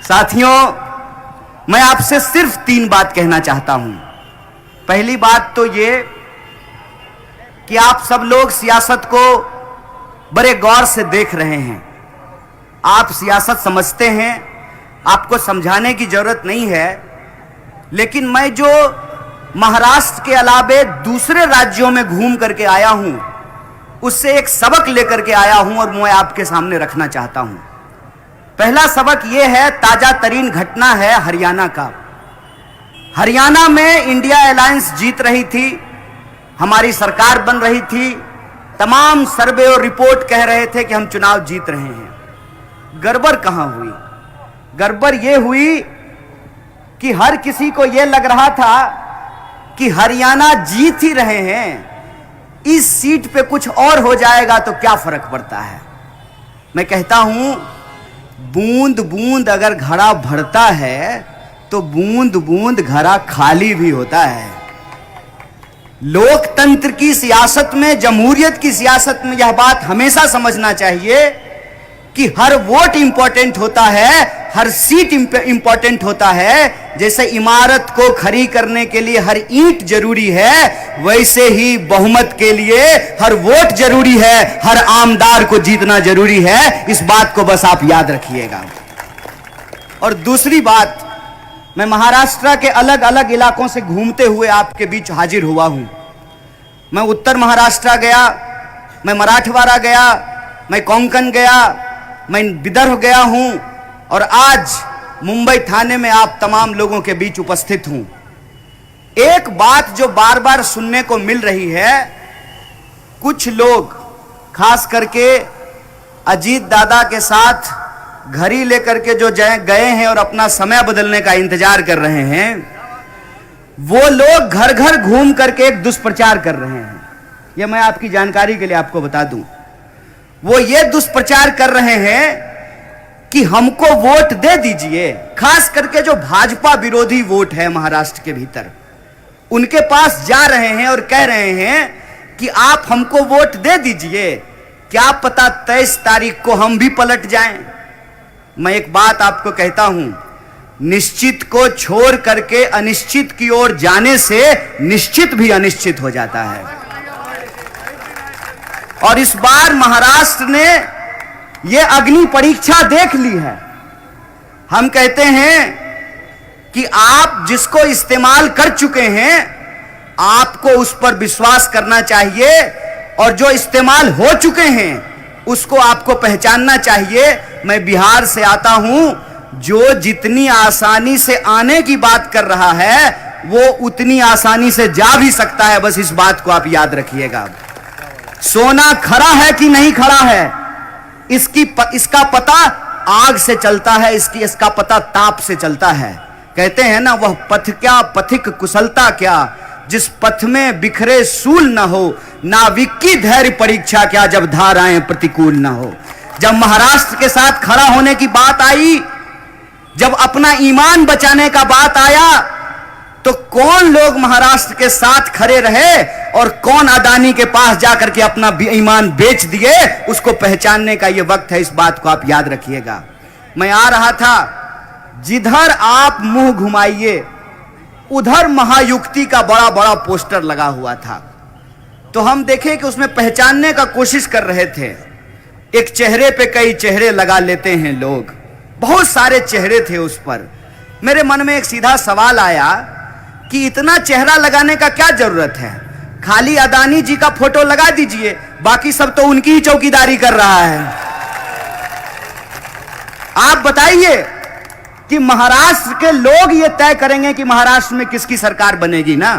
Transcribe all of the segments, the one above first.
साथियों, मैं आपसे सिर्फ 3 बात कहना चाहता हूं। पहली बात तो ये कि आप सब लोग सियासत को बड़े गौर से देख रहे हैं। आप सियासत समझते हैं, आपको समझाने की जरूरत नहीं है। लेकिन मैं जो महाराष्ट्र के अलावे दूसरे राज्यों में घूम करके आया हूं, उससे एक सबक लेकर के आया हूं और मैं आपके सामने रखना चाहता हूं। पहला सबक यह है, ताजा तरीन घटना है हरियाणा का। हरियाणा में इंडिया अलायंस जीत रही थी, हमारी सरकार बन रही थी, तमाम सर्वे और रिपोर्ट कह रहे थे कि हम चुनाव जीत रहे हैं। गड़बड़ कहां हुई? गड़बड़ यह हुई कि हर किसी को यह लग रहा था कि हरियाणा जीत ही रहे हैं, इस सीट पे कुछ और हो जाएगा तो क्या फर्क पड़ता है। मैं कहता हूं, बूंद बूंद अगर घड़ा भरता है तो बूंद बूंद घड़ा खाली भी होता है। लोकतंत्र की सियासत में, जमहूरियत की सियासत में यह बात हमेशा समझना चाहिए कि हर वोट इंपॉर्टेंट होता है, हर सीट इंपॉर्टेंट होता है। जैसे इमारत को खड़ी करने के लिए हर ईंट जरूरी है, वैसे ही बहुमत के लिए हर वोट जरूरी है, हर आमदार को जीतना जरूरी है। इस बात को बस आप याद रखिएगा। और दूसरी बात, मैं महाराष्ट्र के अलग अलग इलाकों से घूमते हुए आपके बीच हाजिर हुआ हूं। मैं उत्तर महाराष्ट्र गया, मैं मराठवाड़ा गया, मैं कोंकण गया, मैं विदर्भ गया हूं और आज मुंबई थाने में आप तमाम लोगों के बीच उपस्थित हूं। एक बात जो बार बार सुनने को मिल रही है, कुछ लोग खास करके अजीत दादा के साथ घड़ी लेकर के जो गए हैं और अपना समय बदलने का इंतजार कर रहे हैं, वो लोग घर घर घूम करके एक दुष्प्रचार कर रहे हैं। यह मैं आपकी जानकारी के लिए आपको बता दूं। वो ये दुष्प्रचार कर रहे हैं कि हमको वोट दे दीजिए। खास करके जो भाजपा विरोधी वोट है महाराष्ट्र के भीतर, उनके पास जा रहे हैं और कह रहे हैं कि आप हमको वोट दे दीजिए, क्या पता 23 तारीख को हम भी पलट जाएं। मैं एक बात आपको कहता हूं, निश्चित को छोड़ करके अनिश्चित की ओर जाने से निश्चित भी अनिश्चित हो जाता है। और इस बार महाराष्ट्र ने यह अग्नि परीक्षा देख ली है। हम कहते हैं कि आप जिसको इस्तेमाल कर चुके हैं, आपको उस पर विश्वास करना चाहिए, और जो इस्तेमाल हो चुके हैं उसको आपको पहचानना चाहिए। मैं बिहार से आता हूं, जो जितनी आसानी से आने की बात कर रहा है, वो उतनी आसानी से जा भी सकता है। बस इस बात को आप याद रखिएगा। सोना खरा है कि नहीं खरा है, इसका पता आग से चलता है, इसका पता ताप से चलता है। कहते हैं ना, वह पथ क्या पथिक कुशलता क्या, जिस पथ में बिखरे सूल न हो, नाविक की धैर्य परीक्षा क्या, जब धाराएं प्रतिकूल न हो। जब महाराष्ट्र के साथ खड़ा होने की बात आई, जब अपना ईमान बचाने का बात आया, तो कौन लोग महाराष्ट्र के साथ खड़े रहे और कौन अदानी के पास जाकर के अपना ईमान बेच दिए, उसको पहचानने का यह वक्त है। इस बात को आप याद रखिएगा। मैं आ रहा था, जिधर आप मुंह घुमाइए उधर महायुक्ति का बड़ा बड़ा पोस्टर लगा हुआ था। तो हम देखे कि उसमें पहचानने का कोशिश कर रहे थे। एक चेहरे पे कई चेहरे लगा लेते हैं लोग, बहुत सारे चेहरे थे उस पर। मेरे मन में एक सीधा सवाल आया कि इतना चेहरा लगाने का क्या जरूरत है? खाली अदानी जी का फोटो लगा दीजिए, बाकी सब तो उनकी ही चौकीदारी कर रहा है। आप बताइए कि महाराष्ट्र के लोग ये तय करेंगे कि महाराष्ट्र में किसकी सरकार बनेगी ना,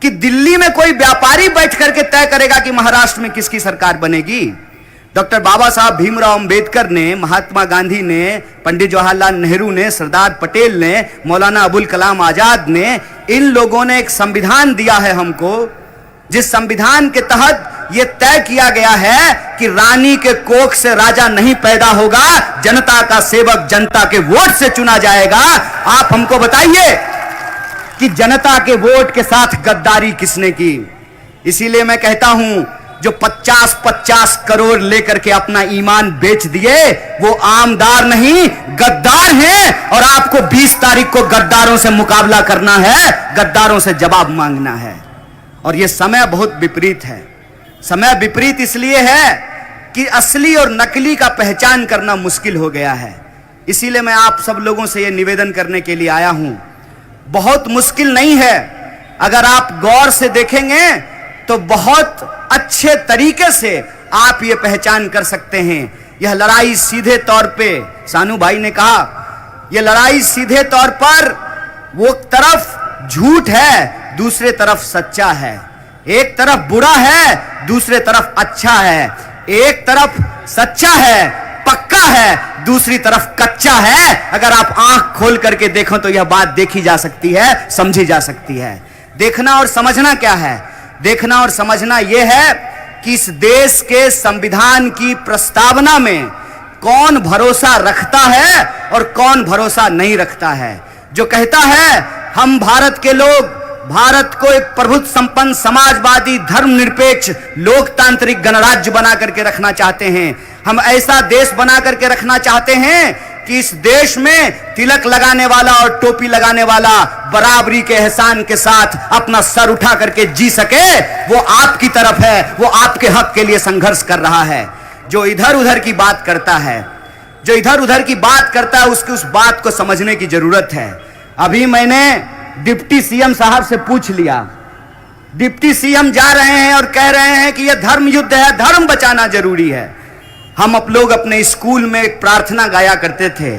कि दिल्ली में कोई व्यापारी बैठ करके तय करेगा कि महाराष्ट्र में किसकी सरकार बनेगी। डॉक्टर बाबा साहब भीमराव अंबेडकर ने, महात्मा गांधी ने, पंडित जवाहरलाल नेहरू ने, सरदार पटेल ने, मौलाना अबुल कलाम आजाद ने, इन लोगों ने एक संविधान दिया है हमको, जिस संविधान के तहत यह तय किया गया है कि रानी के कोख से राजा नहीं पैदा होगा, जनता का सेवक जनता के वोट से चुना जाएगा। आप हमको बताइए कि जनता के वोट के साथ गद्दारी किसने की। इसीलिए मैं कहता हूं, जो 50-50 करोड़ लेकर के अपना ईमान बेच दिए, वो आमदार नहीं गद्दार हैं। और आपको 20 तारीख को गद्दारों से मुकाबला करना है, गद्दारों से जवाब मांगना है। और यह समय बहुत विपरीत है। समय विपरीत इसलिए है कि असली और नकली का पहचान करना मुश्किल हो गया है। इसीलिए मैं आप सब लोगों से यह निवेदन करने के लिए आया हूं। बहुत मुश्किल नहीं है, अगर आप गौर से देखेंगे तो बहुत अच्छे तरीके से आप ये पहचान कर सकते हैं। यह लड़ाई सीधे तौर पे, सानू भाई ने कहा, यह लड़ाई सीधे तौर पर वो तरफ झूठ है, दूसरे तरफ सच्चा है। एक तरफ बुरा है, दूसरे तरफ अच्छा है। एक तरफ सच्चा है, पक्का है, दूसरी तरफ कच्चा है। अगर आप आंख खोल करके देखो तो यह बात देखी जा सकती है, समझी जा सकती है। देखना और समझना क्या है? देखना और समझना यह है कि इस देश के संविधान की प्रस्तावना में कौन भरोसा रखता है और कौन भरोसा नहीं रखता है। जो कहता है हम भारत के लोग भारत को एक प्रभुत्व संपन्न समाजवादी धर्मनिरपेक्ष लोकतांत्रिक गणराज्य बना करके रखना चाहते हैं, हम ऐसा देश बना करके रखना चाहते हैं कि इस देश में तिलक लगाने वाला और टोपी लगाने वाला बराबरी के एहसान के साथ अपना सर उठा करके जी सके, वो आपकी तरफ है, वो आपके हक के लिए संघर्ष कर रहा है। जो इधर उधर की बात करता है, जो इधर उधर की बात करता है, उसकी उस बात को समझने की जरूरत है। अभी मैंने डिप्टी सीएम साहब से पूछ लिया, डिप्टी सीएम जा रहे हैं और कह रहे हैं कि यह धर्म युद्ध है, धर्म बचाना जरूरी है। हम आप लोग अपने स्कूल में एक प्रार्थना गाया करते थे,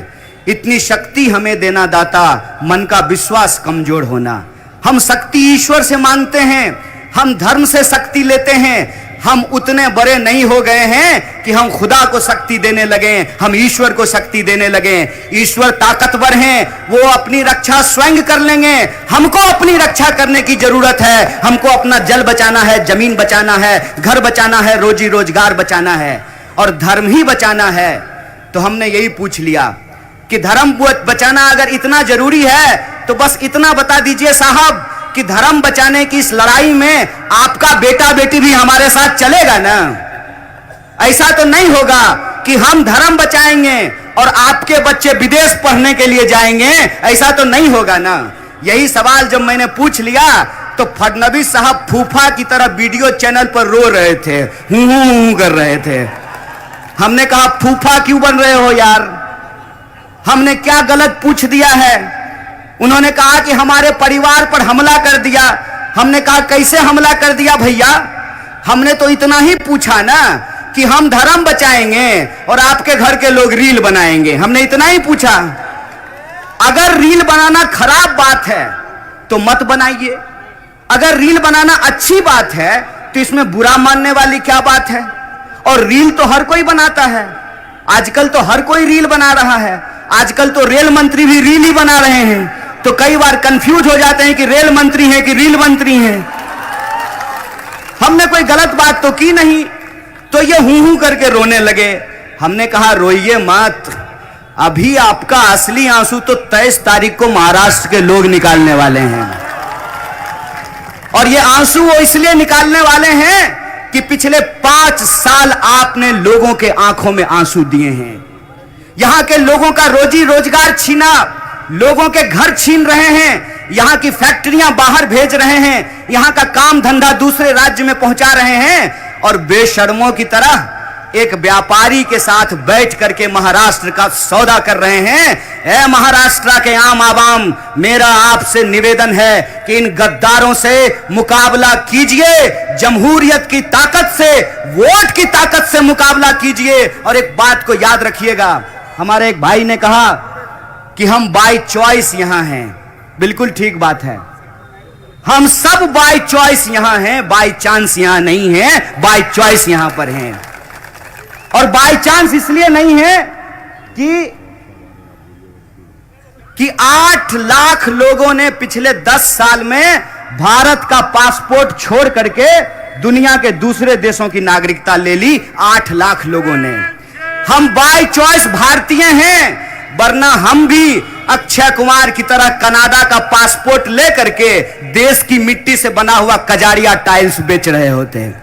इतनी शक्ति हमें देना दाता, मन का विश्वास कमजोर होना। हम शक्ति ईश्वर से मांगते हैं, हम धर्म से शक्ति लेते हैं। हम उतने बड़े नहीं हो गए हैं कि हम खुदा को शक्ति देने लगे, हम ईश्वर को शक्ति देने लगे। ईश्वर ताकतवर हैं, वो अपनी रक्षा स्वयं कर लेंगे। हमको अपनी रक्षा करने की जरूरत है। हमको अपना जल बचाना है, जमीन बचाना है, घर बचाना है, रोजी रोजगार बचाना है और धर्म ही बचाना है। तो हमने यही पूछ लिया कि धर्म बचाना अगर इतना जरूरी है तो बस इतना बता दीजिए साहब कि धर्म बचाने की इस लड़ाई में आपका बेटा बेटी भी हमारे साथ चलेगा ना? ऐसा तो नहीं होगा कि हम धर्म बचाएंगे और आपके बच्चे विदेश पढ़ने के लिए जाएंगे, ऐसा तो नहीं होगा ना? यही सवाल जब मैंने पूछ लिया तो फडणवीस साहब फूफा की तरह वीडियो चैनल पर रो रहे थे, हूं कर रहे थे। हमने कहा फूफा क्यों बन रहे हो यार, हमने क्या गलत पूछ दिया है? उन्होंने कहा कि हमारे परिवार पर हमला कर दिया। हमने कहा कैसे हमला कर दिया भैया? हमने तो इतना ही पूछा ना कि हम धर्म बचाएंगे और आपके घर के लोग रील बनाएंगे, हमने इतना ही पूछा। अगर रील बनाना खराब बात है तो मत बनाइए, अगर रील बनाना अच्छी बात है तो इसमें बुरा मानने वाली क्या बात है? और रील तो हर कोई बनाता है, आजकल तो हर कोई रील बना रहा है। आजकल तो रेल मंत्री भी रील ही बना रहे हैं, तो कई बार कंफ्यूज हो जाते हैं कि रेल मंत्री हैं कि रील मंत्री हैं। हमने कोई गलत बात तो की नहीं, तो ये हूं करके रोने लगे। हमने कहा रोइए मत, अभी आपका असली आंसू तो 23 तारीख को महाराष्ट्र के लोग निकालने वाले हैं। और ये आंसू वो इसलिए निकालने वाले हैं कि पिछले 5 साल आपने लोगों के आंखों में आंसू दिए हैं। यहां के लोगों का रोजी रोजगार छीना, लोगों के घर छीन रहे हैं, यहां की फैक्ट्रियां बाहर भेज रहे हैं, यहां का काम धंधा दूसरे राज्य में पहुंचा रहे हैं और बेशर्मों की तरह एक व्यापारी के साथ बैठ करके महाराष्ट्र का सौदा कर रहे हैं। ऐ महाराष्ट्र के आम आवाम, मेरा आपसे निवेदन है कि इन गद्दारों से मुकाबला कीजिए, जमहूरियत की ताकत से, वोट की ताकत से मुकाबला कीजिए। और एक बात को याद रखिएगा, हमारे एक भाई ने कहा कि हम बाय चॉइस यहां हैं। बिल्कुल ठीक बात है, हम सब बाय चॉइस यहां हैं, बाय चांस यहां नहीं है, बाय चॉइस यहां पर हैं। और बाय चांस इसलिए नहीं है कि 8 लाख लोगों ने पिछले 10 साल में भारत का पासपोर्ट छोड़ करके दुनिया के दूसरे देशों की नागरिकता ले ली। 8 लाख लोगों ने। हम बाय चॉइस भारतीय हैं, वरना हम भी अक्षय कुमार की तरह कनाडा का पासपोर्ट लेकर के देश की मिट्टी से बना हुआ कजारिया टाइल्स बेच रहे होते हैं।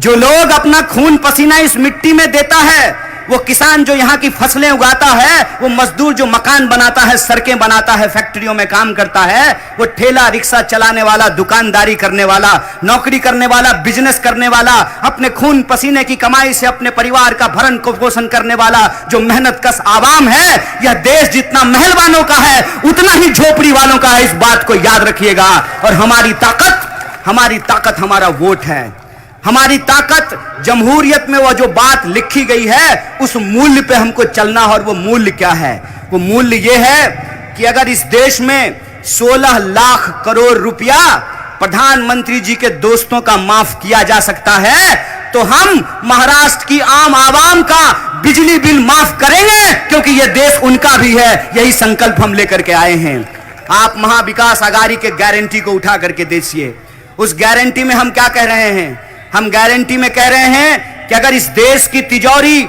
जो लोग अपना खून पसीना इस मिट्टी में देता है, वो किसान जो यहाँ की फसलें उगाता है, वो मजदूर जो मकान बनाता है, सड़कें बनाता है, फैक्ट्रियों में काम करता है, वो ठेला रिक्शा चलाने वाला, दुकानदारी करने वाला, नौकरी करने वाला, बिजनेस करने वाला, अपने खून पसीने की कमाई से अपने परिवार का भरण पोषण करने वाला जो मेहनत कश आवाम है, यह देश जितना महलवानों का है उतना ही झोपड़ी वालों का है। इस बात को याद रखिएगा। और हमारी ताकत हमारा वोट है। हमारी ताकत जमहूरियत में वो जो बात लिखी गई है उस मूल्य पे हमको चलना है। और वो मूल्य क्या है? वो मूल्य ये है कि अगर इस देश में 16 लाख करोड़ रुपया प्रधानमंत्री जी के दोस्तों का माफ किया जा सकता है, तो हम महाराष्ट्र की आम आवाम का बिजली बिल माफ करेंगे, क्योंकि यह देश उनका भी है। यही संकल्प हम लेकर के आए हैं। आप महाविकास आघाड़ी के गारंटी को उठा करके देखिए। उस गारंटी में हम क्या कह रहे हैं? हम गारंटी में कह रहे हैं कि अगर इस देश की तिजोरी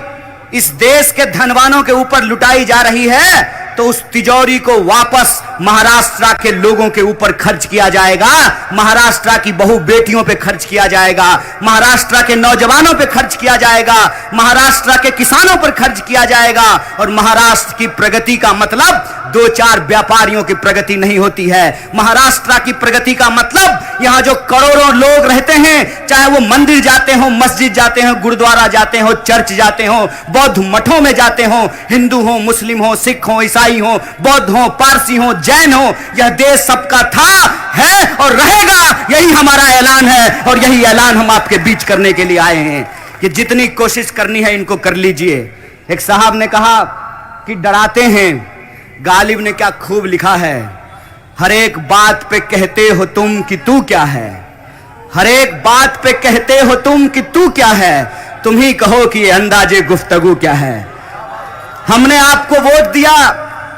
इस देश के धनवानों के ऊपर लुटाई जा रही है, तो उस तिजोरी को वापस महाराष्ट्र के लोगों के ऊपर खर्च किया जाएगा, महाराष्ट्र की बहु बेटियों पे खर्च किया जाएगा, महाराष्ट्र के नौजवानों पे खर्च किया जाएगा, महाराष्ट्र के किसानों पर खर्च किया जाएगा। और महाराष्ट्र की प्रगति का मतलब 2-4 व्यापारियों की प्रगति नहीं होती है। महाराष्ट्र की प्रगति का मतलब यहां जो करोड़ों लोग रहते हैं, चाहे वो मंदिर जाते हो, मस्जिद जाते हो, गुरुद्वारा जाते हो, चर्च जाते हो, बौद्ध मठों में जाते हो, हिंदू हो, मुस्लिम हो, सिख हो, ईसाई हो, बौद्ध हो, पारसी हो, जैन हो, यह देश सबका था, है और रहेगा। यही हमारा ऐलान है और यही ऐलान हम आपके बीच करने के लिए आए हैं कि जितनी कोशिश करनी है इनको कर लीजिए। एक साहब ने कहा कि डराते हैं, गालिब ने क्या खूब लिखा है, हर एक बात पे कहते हो तुम कि तू क्या है, हर एक बात पे कहते हो तुम कि तू क्या है, तुम ही कहो कि ये अंदाजे गुफ्तगू क्या है। हमने आपको वोट दिया,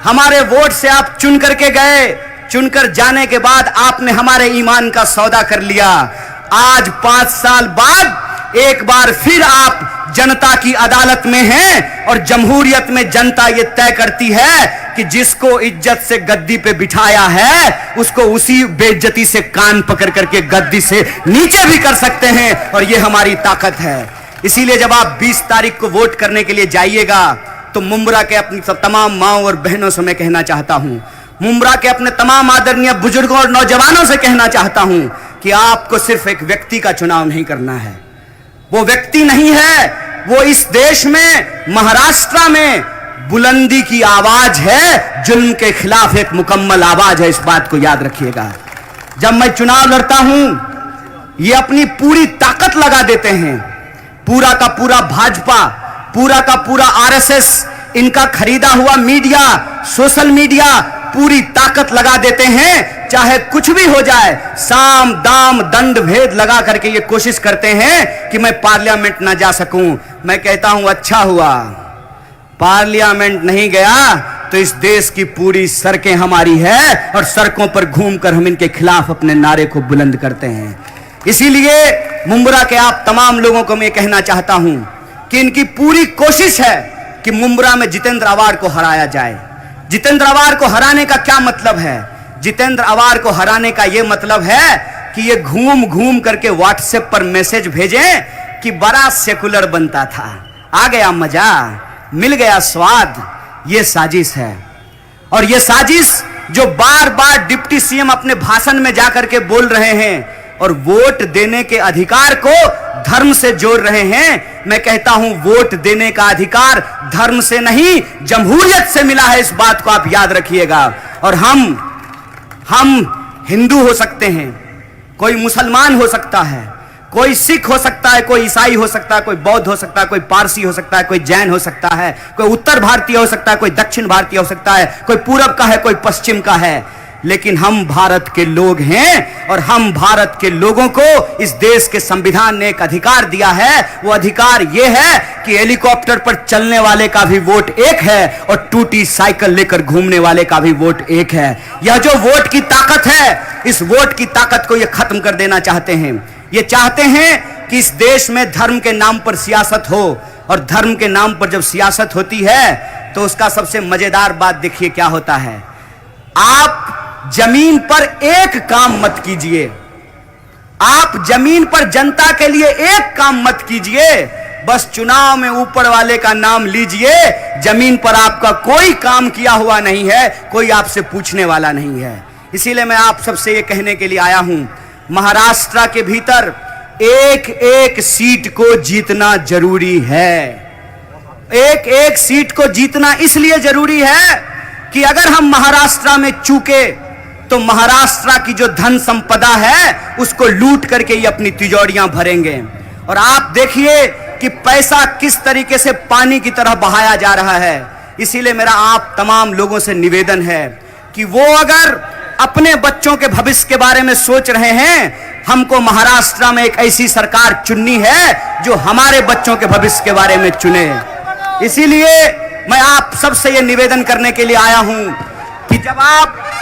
हमारे वोट से आप चुन करके गए, चुनकर जाने के बाद आपने हमारे ईमान का सौदा कर लिया। आज 5 साल बाद एक बार फिर आप जनता की अदालत में हैं और जमहूरियत में जनता ये तय करती है कि जिसको इज्जत से गद्दी पे बिठाया है उसको उसी बेइज्जती से कान पकड़ करके गद्दी से नीचे भी कर सकते हैं। और ये हमारी ताकत है। इसीलिए जब आप 20 तारीख को वोट करने के लिए जाइएगा तो मुंब्रा के अपनी तमाम माओ और बहनों से मैं कहना चाहता हूं, मुंब्रा के अपने तमाम आदरणीय बुजुर्गों और नौजवानों से कहना चाहता हूं कि आपको सिर्फ एक व्यक्ति का चुनाव नहीं करना है। वो व्यक्ति नहीं है, वो इस देश में महाराष्ट्र में बुलंदी की आवाज है, जुल्म के खिलाफ एक मुकम्मल आवाज है। इस बात को याद रखिएगा। जब मैं चुनाव लड़ता हूं ये अपनी पूरी ताकत लगा देते हैं, पूरा का पूरा भाजपा, पूरा का पूरा आरएसएस, इनका खरीदा हुआ मीडिया, सोशल मीडिया पूरी ताकत लगा देते हैं। चाहे कुछ भी हो जाए, साम दाम दंड भेद लगा करके ये कोशिश करते हैं कि मैं पार्लियामेंट ना जा सकूं। मैं कहता हूं अच्छा हुआ पार्लियामेंट नहीं गया तो इस देश की पूरी सड़कें हमारी है और सड़कों पर घूमकर हम इनके खिलाफ अपने नारे को बुलंद करते हैं। इसीलिए मुंब्रा के आप तमाम लोगों को मैं कहना चाहता हूं कि इनकी पूरी कोशिश है कि मुंब्रा में जितेंद्र अवार्ड को हराया जाए। जितेंद्र अवार्ड को हराने का क्या मतलब है? जितेंद्र अवार्ड को हराने का यह मतलब है कि ये घूम घूम करके व्हाट्सएप पर मैसेज भेजें कि बड़ा सेकुलर बनता था, आ गया मजा, मिल गया स्वाद। ये साजिश है। और ये साजिश जो बार बार डिप्टी सीएम अपने भाषण में जाकर के बोल रहे हैं और वोट देने के अधिकार को धर्म से जोड़ रहे हैं, मैं कहता हूं वोट देने का अधिकार धर्म से नहीं जमहूरियत से मिला है। इस बात को आप याद रखिएगा। और हम हिंदू हो सकते हैं, कोई मुसलमान हो सकता है, कोई सिख हो सकता है, कोई ईसाई हो सकता है, कोई बौद्ध हो सकता है, कोई पारसी हो सकता है, कोई जैन हो सकता है, कोई उत्तर भारतीय हो सकता है, कोई दक्षिण भारतीय हो सकता है, कोई पूरब का है, कोई पश्चिम का है, लेकिन हम भारत के लोग हैं। और हम भारत के लोगों को इस देश के संविधान ने एक अधिकार दिया है। वो अधिकार यह है कि हेलीकॉप्टर पर चलने वाले का भी वोट एक है और टूटी साइकिल लेकर घूमने वाले का भी वोट एक है। यह जो वोट की ताकत है, इस वोट की ताकत को ये खत्म कर देना चाहते हैं। ये चाहते हैं कि इस देश में धर्म के नाम पर सियासत हो, और धर्म के नाम पर जब सियासत होती है तो उसका सबसे मजेदार बात देखिए क्या होता है। आप जमीन पर एक काम मत कीजिए, आप जमीन पर जनता के लिए एक काम मत कीजिए, बस चुनाव में ऊपर वाले का नाम लीजिए। जमीन पर आपका कोई काम किया हुआ नहीं है, कोई आपसे पूछने वाला नहीं है। इसीलिए मैं आप सबसे ये कहने के लिए आया हूं, महाराष्ट्र के भीतर एक एक सीट को जीतना जरूरी है। एक एक सीट को जीतना इसलिए जरूरी है कि अगर हम महाराष्ट्र में चूके तो महाराष्ट्र की जो धन संपदा है उसको लूट करके ये अपनी तिजोरियां भरेंगे। और आप देखिए कि पैसा किस तरीके से पानी की तरह बहाया जा रहा है। इसीलिए मेरा आप तमाम लोगों से निवेदन है कि वो अगर अपने बच्चों के भविष्य के बारे में सोच रहे हैं, हमको महाराष्ट्र में एक ऐसी सरकार चुननी है जो हमारे बच्चों के भविष्य के बारे में चुने। इसीलिए मैं आप सबसे यह निवेदन करने के लिए आया हूं कि जब आप